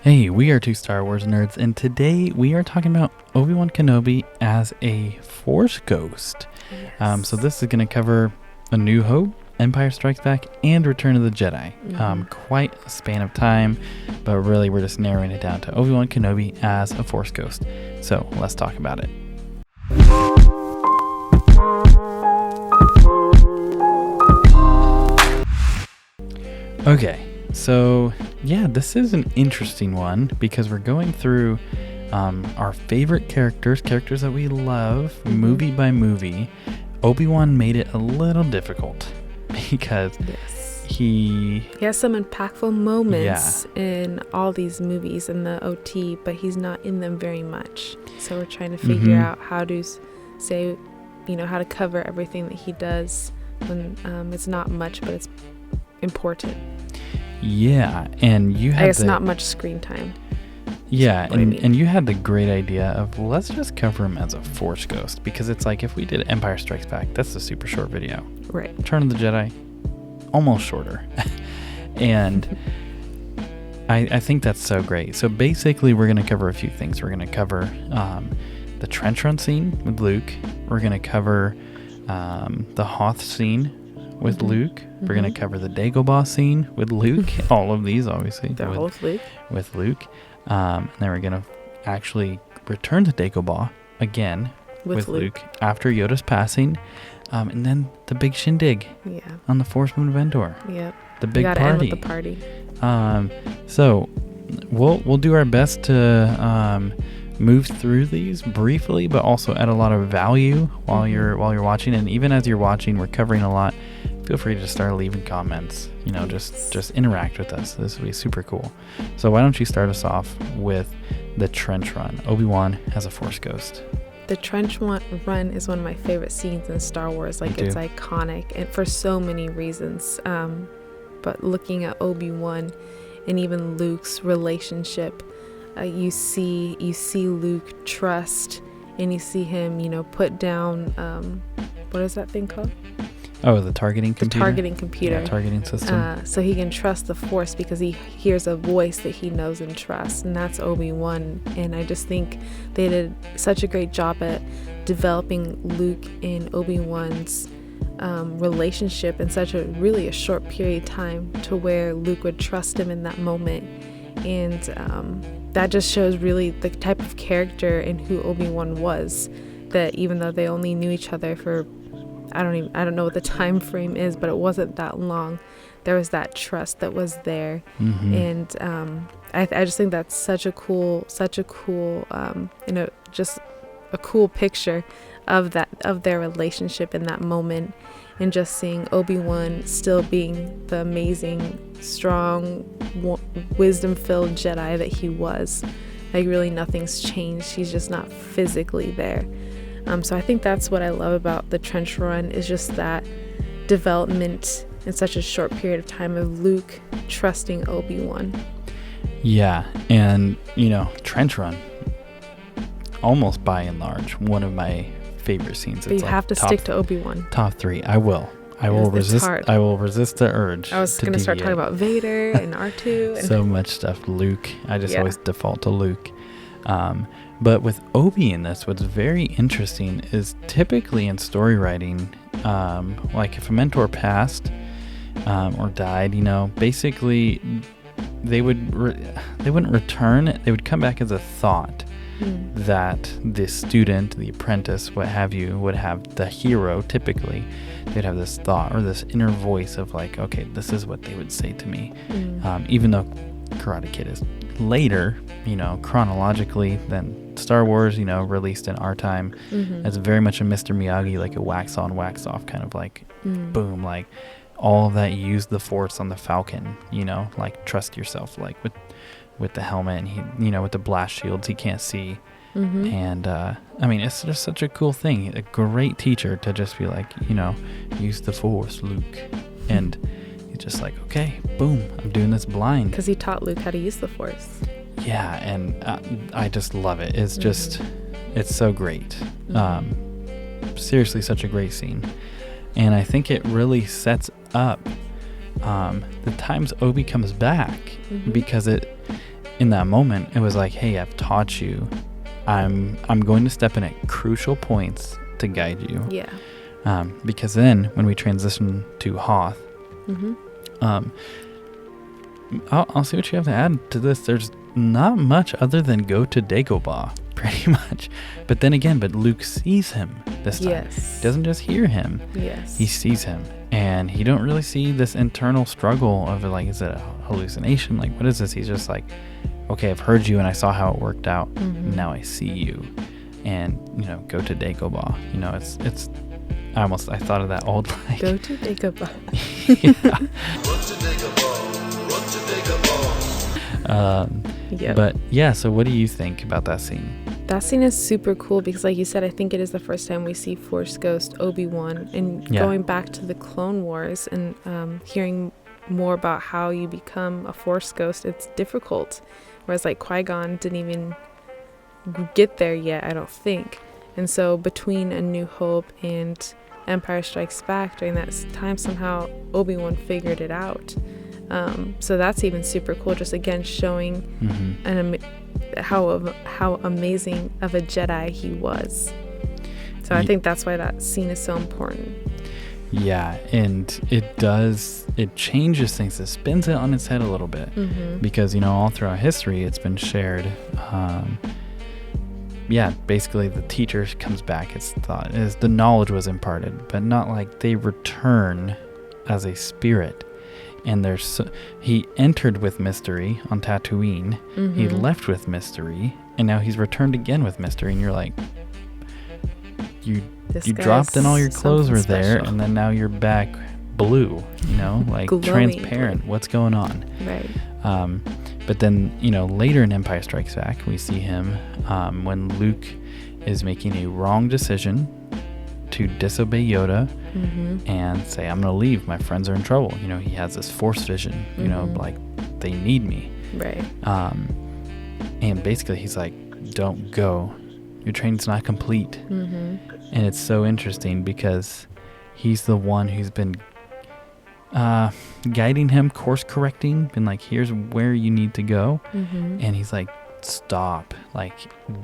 Hey, we are two Star Wars nerds, and today we are talking about Obi-Wan Kenobi as a Force ghost. Yes. So this is going to cover A New Hope, Empire Strikes Back, and Return of the Jedi. Quite a span of time, but really we're just narrowing it down to Obi-Wan Kenobi as a Force ghost. So let's talk about it. Okay, so yeah, this is an interesting one because we're going through our favorite characters that we love, movie by movie. Obi-Wan made it a little difficult because he has some impactful moments in all these movies in the OT, but he's not in them very much. So we're trying to figure out how to say, how to cover everything that he does when it's not much, but it's important. Yeah, and you had I guess not much screen time. Yeah, and you had the great idea of let's just cover him as a Force ghost, because it's like if we did Empire Strikes Back, that's a super short video. Right. Return of the Jedi, almost shorter. And I think that's so great. So basically we're going to cover a few things. We're going to cover the trench run scene with Luke. We're going to cover the Hoth scene with Luke. We're going to cover the Dagobah scene with Luke. All of these, obviously. They're all with Luke. With Luke. And then we're going to actually return to Dagobah again with Luke after Yoda's passing. And then the big shindig on the Force Moon of Endor. Yep. The big party. End with the party. So we'll do our best to move through these briefly, but also add a lot of value while you're watching. And even as you're watching, we're covering a lot. Feel free to start leaving comments. Just interact with us. This will be super cool. So why don't you start us off with the trench run? Obi-Wan as a Force ghost. The trench run is one of my favorite scenes in Star Wars. It's iconic, and for so many reasons. But looking at Obi-Wan and even Luke's relationship, you see Luke trust, and you see him, put down. What is that thing called? Oh, the targeting computer. The targeting computer. Yeah, targeting system. So he can trust the Force because he hears a voice that he knows and trusts, and that's Obi-Wan. And I just think they did such a great job at developing Luke and Obi-Wan's relationship in such a short period of time, to where Luke would trust him in that moment. And that just shows really the type of character and who Obi-Wan was, that even though they only knew each other for I don't know what the time frame is, but it wasn't that long, there was that trust that was there. And I just think that's such a cool just a cool picture of their relationship in that moment. And just seeing Obi-Wan still being the amazing, strong, wisdom-filled Jedi that he was. Really nothing's changed. He's just not physically there. So I think that's what I love about the trench run, is just that development in such a short period of time of Luke trusting Obi-Wan. Yeah, and trench run, almost by and large, one of my favorite scenes. But you have to stick to Obi-Wan. Top 3. I will resist. Hard. I will resist the urge. I was going to start talking about Vader and R2. So much stuff. Luke. I just always default to Luke. But with Obi in this, what's very interesting is typically in story writing, like if a mentor passed or died, basically they wouldn't return. They would come back as a thought that the student, the apprentice, what have you, would have. The hero, typically, they'd have this thought or this inner voice of like, okay, this is what they would say to me. Even though Karate Kid is later, chronologically than Star Wars, released in our time. It's very much a Mr. Miyagi, like a wax on, wax off kind of like boom, like all of that. Use the Force on the Falcon, like trust yourself, like with the helmet, and he, with the blast shields, he can't see. And it's just such a cool thing, a great teacher to just be like, use the Force, Luke. And he's just like, okay, boom, I'm doing this blind. Because he taught Luke how to use the Force. Yeah, and I just love it. It's just, it's so great. Seriously, such a great scene. And I think it really sets up the times Obi comes back, because in that moment, it was like, hey, I've taught you. I'm going to step in at crucial points to guide you. Yeah. Because then when we transition to Hoth, I'll see what you have to add to this. There's not much other than go to Dagobah, pretty much. But then again, Luke sees him this time. Yes. He doesn't just hear him. Yes. He sees him. And he don't really see this internal struggle of like, is it a hallucination? Like, what is this? He's just like, okay, I've heard you and I saw how it worked out. Now I see you. And, go to Dagobah. It's I thought of that old like go to Dagobah. Yeah. Run to Dagobah. Run to Dagobah. Yeah. But yeah, so what do you think about that scene? That scene is super cool because, like you said, I think it is the first time we see Force Ghost Obi-Wan, and going back to the Clone Wars and hearing more about how you become a Force Ghost, it's difficult. Whereas like Qui-Gon didn't even get there yet, I don't think. And so between A New Hope and Empire Strikes Back, during that time, somehow Obi-Wan figured it out. So that's even super cool, just again showing how amazing of a Jedi he was. So I think that's why that scene is so important. Yeah, and it changes things. It spins it on its head a little bit because, all throughout history, it's been shared. Basically the teacher comes back. It's thought as the knowledge was imparted, but not like they return as a spirit. And he entered with mystery on Tatooine. He left with mystery, and now he's returned again with mystery. And you're like, you dropped and all your clothes were there, and then now you're back blue, like transparent. What's going on? Right. But then, later in Empire Strikes Back, we see him when Luke is making a wrong decision to disobey Yoda and say, I'm going to leave. My friends are in trouble. He has this Force vision, like they need me. Right. And basically he's like, don't go. Your training's not complete. And it's so interesting because he's the one who's been guiding him, course correcting, been like, here's where you need to go. And he's like, stop. Like,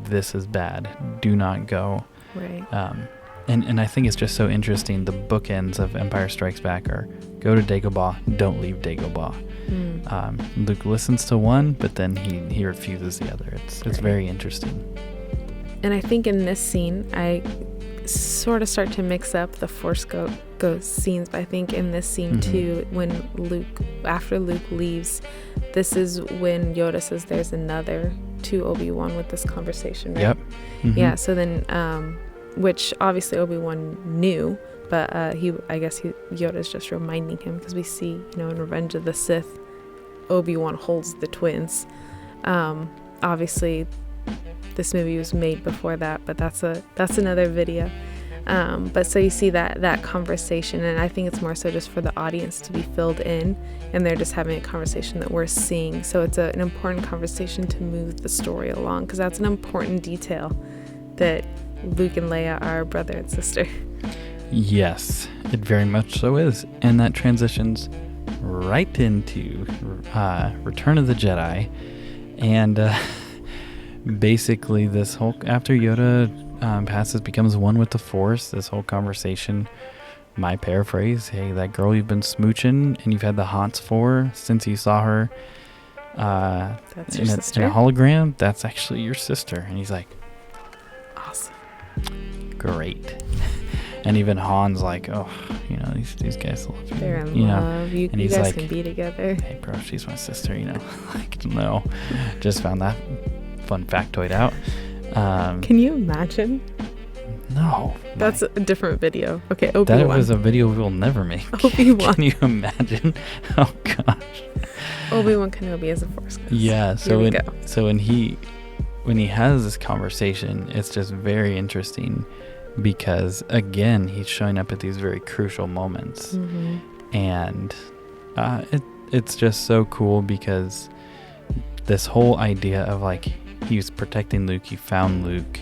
this is bad. Do not go. Right. And I think it's just so interesting. The bookends of Empire Strikes Back are go to Dagobah, don't leave Dagobah. Luke listens to one, but then he refuses the other. It's very interesting. And I think in this scene, I sort of start to mix up the Force Ghost scenes, but I think in this scene too, after Luke leaves, this is when Yoda says there's another to Obi-Wan with this conversation, right? Yep. Yeah, so then which obviously Obi-Wan knew, but Yoda's just reminding him, because we see, in Revenge of the Sith, Obi-Wan holds the twins. Obviously this movie was made before that, but that's another video. But so you see that conversation, and I think it's more so just for the audience to be filled in, and they're just having a conversation that we're seeing. So it's an important conversation to move the story along, because that's an important detail, that Luke and Leia are brother and sister. Yes, it very much so is. And that transitions right into Return of the Jedi. And basically this whole, after Yoda passes, becomes one with the Force, this whole conversation, my paraphrase, hey, that girl you've been smooching and you've had the hots for since you saw her that's in your a sister? hologram, that's actually your sister. And he's like, Awesome. Great. And even Han's like, oh, these guys love you. They're in love. You and he's guys like, can be together. Hey, bro, she's my sister, like, no. Just found that fun factoid out. Can you imagine? No. That's a different video. Okay, Obi-Wan. That was a video we'll never make. Obi-Wan. Can you imagine? Oh, gosh. Obi-Wan Kenobi is a Force Ghost. Yeah, so when he has this conversation, it's just very interesting because, again, he's showing up at these very crucial moments. And it's just so cool because this whole idea of, like, he was protecting Luke, he found Luke,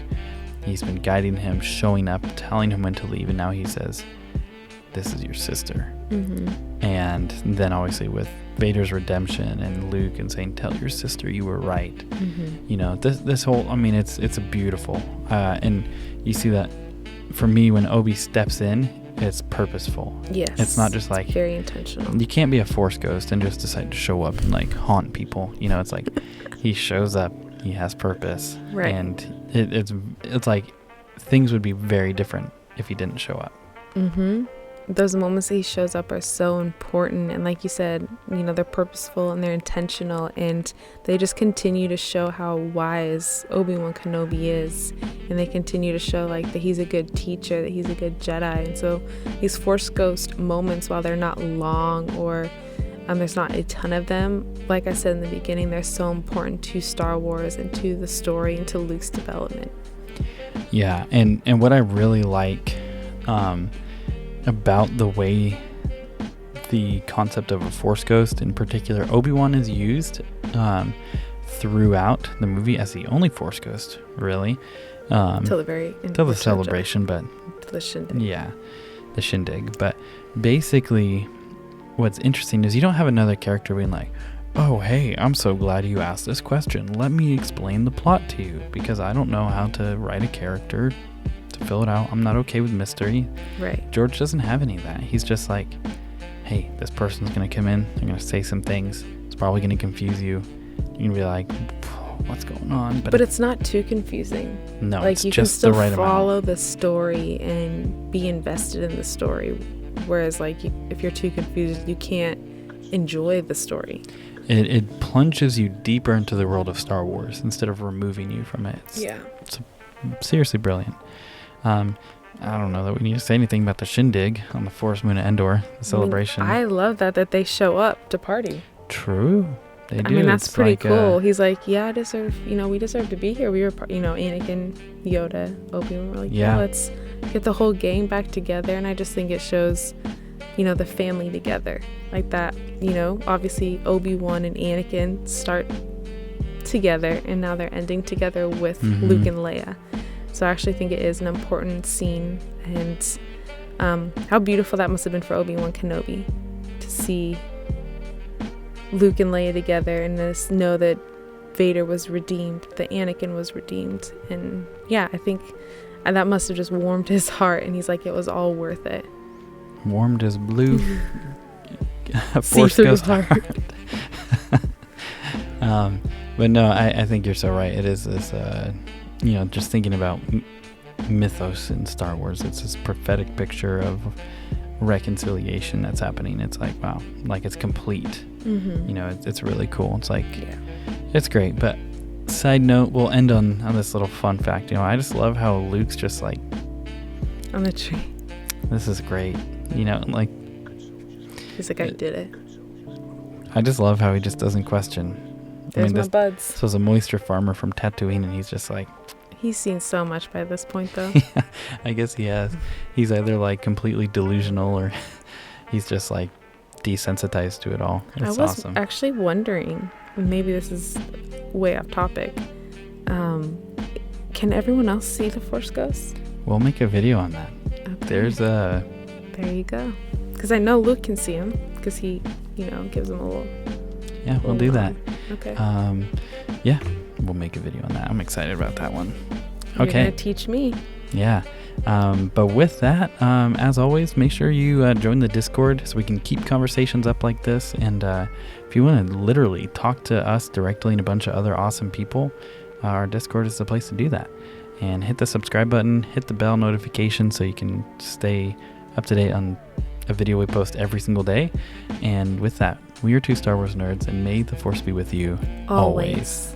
he's been guiding him, showing up, telling him when to leave, and now he says, this is your sister. And then obviously with Vader's redemption and Luke and saying, "Tell your sister you were right." You know, this whole, I mean, it's a beautiful, and you see that for me when Obi steps in, it's purposeful. Yes, it's not just like very intentional. You can't be a Force ghost and just decide to show up and like haunt people. You know, it's like he shows up, he has purpose, right? And it's like things would be very different if he didn't show up. Those moments that he shows up are so important, and like you said, you know, they're purposeful and they're intentional, and they just continue to show how wise Obi-Wan Kenobi is, and they continue to show like that he's a good teacher, that he's a good Jedi. And so these Force ghost moments, while they're not long or there's not a ton of them, like I said in the beginning, they're so important to Star Wars and to the story and to Luke's development. Yeah, and what I really like about the way the concept of a Force ghost, in particular Obi-Wan, is used throughout the movie as the only Force ghost, really, till the celebration, but to the shindig. Yeah, the shindig. But basically, what's interesting is you don't have another character being like, "Oh, hey, I'm so glad you asked this question. Let me explain the plot to you, because I don't know how to write a character to fill it out. I'm not okay with mystery." Right. George doesn't have any of that. He's just like, "Hey, this person's going to come in. They're going to say some things. It's probably going to confuse you. You're going to be like, what's going on?" But it's not too confusing. No, like it's you just can still the right follow amount. the story and be invested in the story. Whereas like if you're too confused, you can't enjoy the story. It plunges you deeper into the world of Star Wars instead of removing you from it. It's seriously brilliant. I don't know that we need to say anything about the shindig on the Forest Moon of Endor, the celebration. I love that they show up to party. True. They do. I mean, that's it's pretty like cool. He's like, yeah, we deserve to be here. We were, Anakin, Yoda, Obi-Wan were like, yeah, let's get the whole gang back together. And I just think it shows, the family together like that. Obviously Obi-Wan and Anakin start together, and now they're ending together with Luke and Leia. So I actually think it is an important scene, and how beautiful that must have been for Obi-Wan Kenobi to see Luke and Leia together and just know that Vader was redeemed, that Anakin was redeemed. And yeah, I think that must have just warmed his heart, and he's like, it was all worth it. Warmed his blue Force Ghost heart. But no, I think you're so right. It is this, just thinking about mythos in Star Wars, it's this prophetic picture of reconciliation that's happening. It's like, wow, like it's complete. It's really cool. It's like, it's great. But side note, we'll end on this little fun fact. I just love how Luke's just like on the tree. This is great. Like he's like, I did it. I just love how he just doesn't question. There's my buds. So he's a moisture farmer from Tatooine, and he's just like, he's seen so much by this point, though. Yeah, I guess he has. He's either like completely delusional, or he's just like desensitized to it all. It's awesome. Actually wondering, maybe this is way off topic, can everyone else see the Force ghosts? We'll make a video on that. Okay. There you go. Because I know Luke can see him, because he, gives him a little. Yeah, we'll do that. Okay. Yeah, we'll make a video on that. I'm excited about that one. You're Okay. gonna teach me. Yeah. But with that, as always, make sure you join the Discord so we can keep conversations up like this. And if you want to literally talk to us directly and a bunch of other awesome people, our Discord is the place to do that. And hit the subscribe button, hit the bell notification so you can stay up to date on a video we post every single day. And with that, we are two Star Wars nerds, and may the Force be with you always.